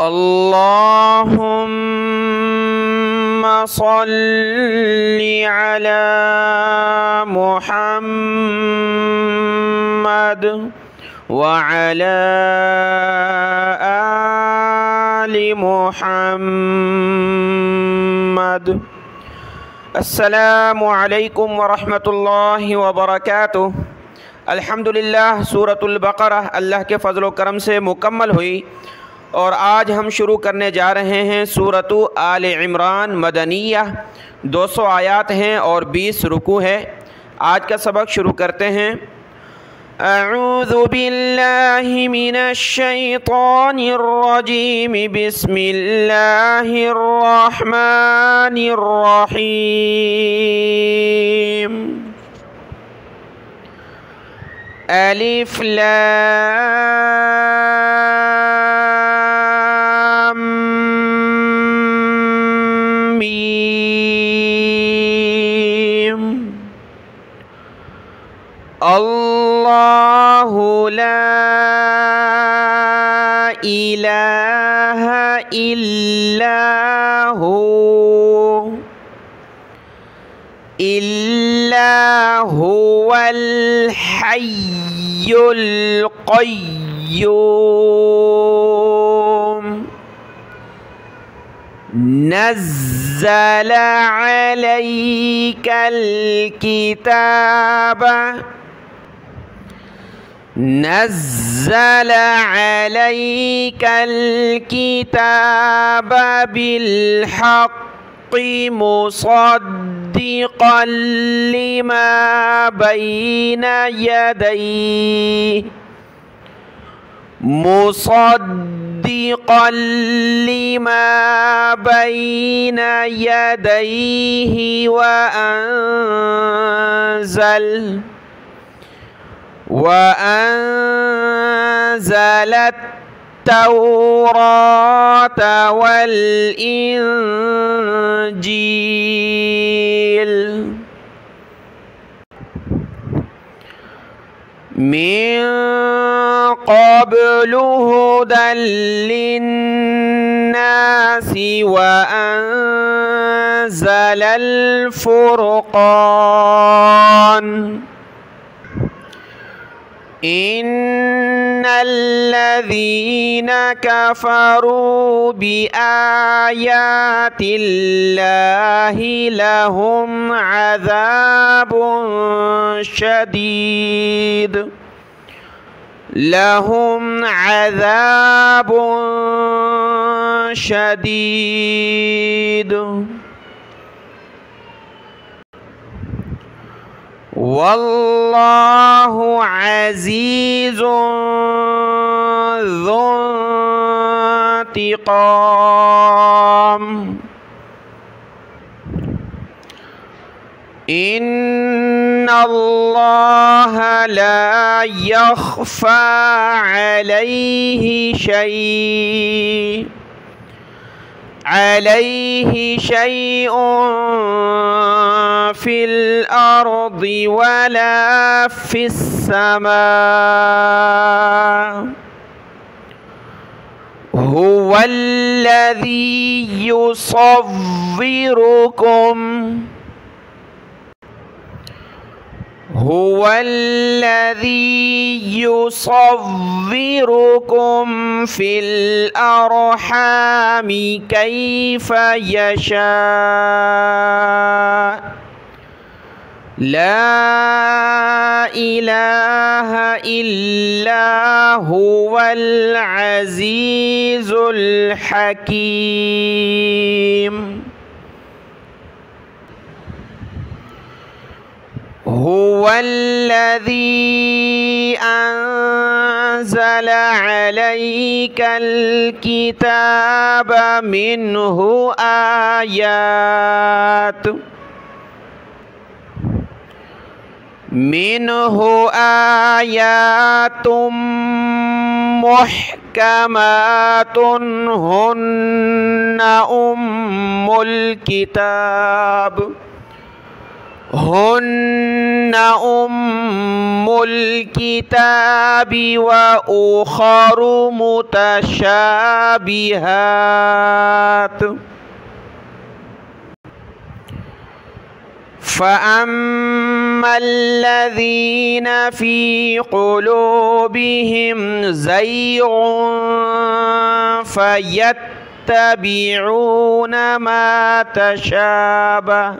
अल्लाहुम्मा सल्लि अला मुहम्मद व अला आलि मुहम्मद। अस्सलामु अलैकुम व रहमतुल्लाहि व बरकातुहू। अल्हम्दुलिल्लाह, सूरतुल बक़रा अल्लाह के फ़ज़ल व करम से मुकम्मल हुई और आज हम शुरू करने जा रहे हैं सूरतु आल इमरान मदनिया। 200 आयात हैं और 20 रुकू है। आज का सबक शुरू करते हैं। अऊज़ु बिल्लाहि मिनश शैतानिर रजीम, बिस्मिल्लाहिर रहमानिर रहीम। अलिफ लाम मीम। अल्लाहु ला इलाहा इल्ला हुवल हय्युल क़य्यूम। नज़्ज़ल अलैकल किताब बिलहक़्क़ि मुसद्दिक़न लिमा बैना यदैहि व अनज़ल तौरात वल इंजील मिन क़ब्लु हुदल लिन्नासि व अनज़लल फ़ुरक़ान। इन्नल्लज़ीना कफ़रू बिआयातिल्लाहि लहुम अज़ाबुन शदीद। वल्लाहु अज़ीज़ुन ज़ु इंतिक़ाम। इन्नल्लाह ला यख़फ़ा अलैहि शैउन फ़िल अर्दि वला फ़िस समा। हुवल्लज़ी युसव्विरुकुम फ़िल अर्हामि कैफ़ यशा। ला इलाहा इल्ला हुवल अज़ीज़ुल हकीम। हुवल्लज़ी अंज़ल अलैकल किताब मिन्हु आयातुम मुहकमातुन हुन्ना उम्मुल किताब هن أم الكتاب وأخر متشابهات فأما الذين في قلوبهم زيغ فيتبعون ما تشابه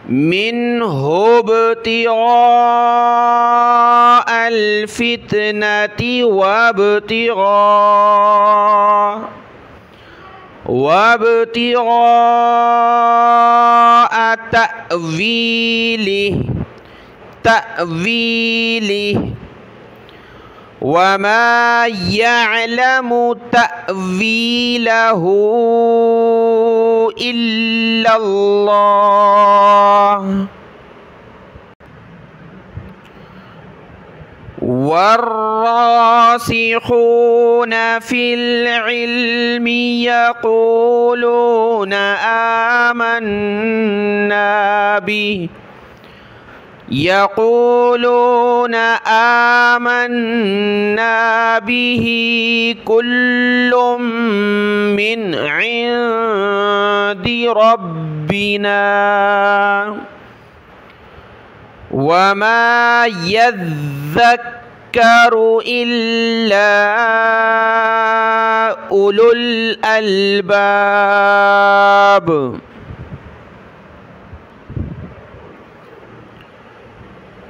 منه ابتغاء الفتنة وابتغاء تأويله وما يعلم تأويله إلا الله والراسخون في العلم يقولون آمنا به كل من عند ربنا وما يذكر إلا أولو الألباب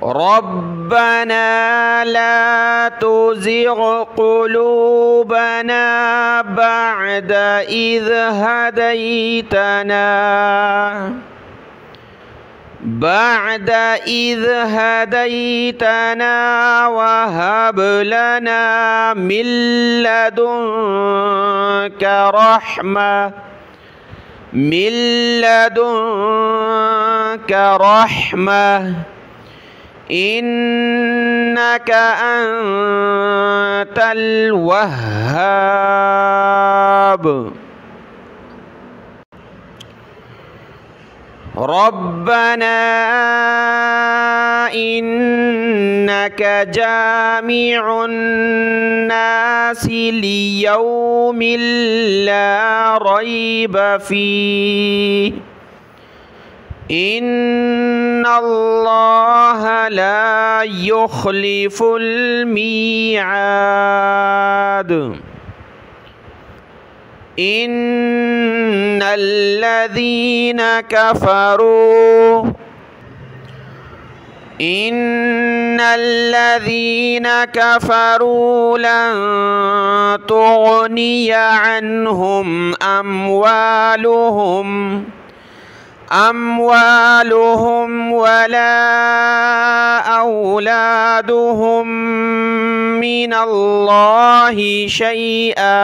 ربنا لا تزغ قلوبنا بعد إذ هديتنا وهب لنا من لدنك رحمة إنك أنت الوهاب ربنا إنك جامع الناس ليوم لا ريب فيه إن الله لا يخلف الميعاد إن الذين كفروا لن تغني عنهم أموالهم ولا أولادهم من الله شيئا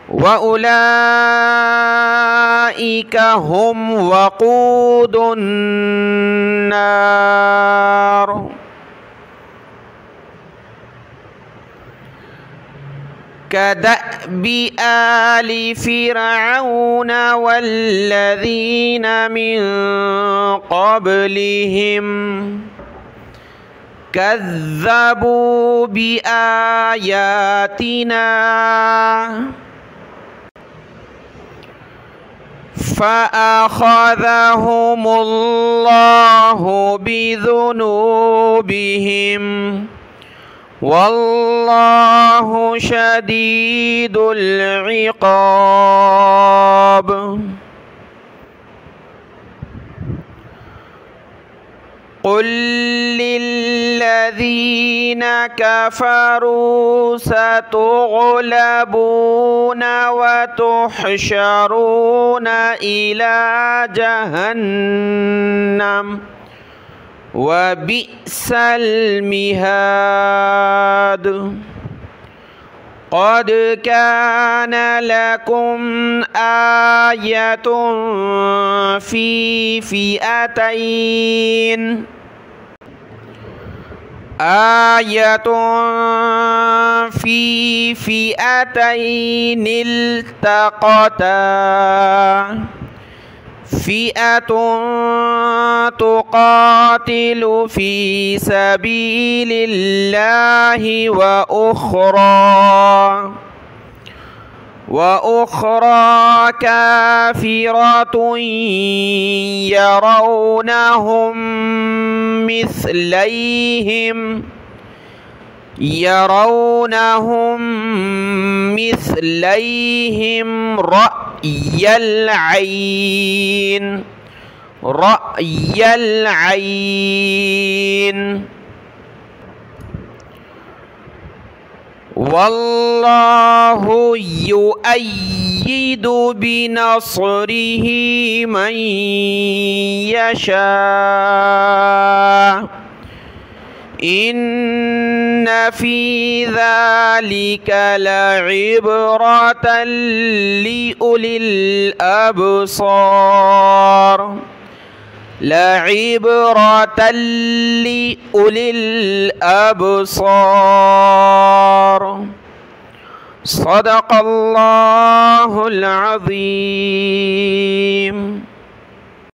وأولئك هم وقود النار كدأب آل فرعون والذين من قبلهم كذبوا بآياتنا فأخذهم الله بذنوبهم والله شديد العقاب قل للذين كفروا ستغلبون وتحشرون إلى جهنم وبئس المهاد قد كان لكم آية في فئتين التقتا فئة تقاتل في سبيل الله وأخرى كافرة يرونهم مثليهم رأي العين والله يؤيد بنصره من يشاء إن في ذلك لعبرة لأولي الأبصار صدق الله العظيم.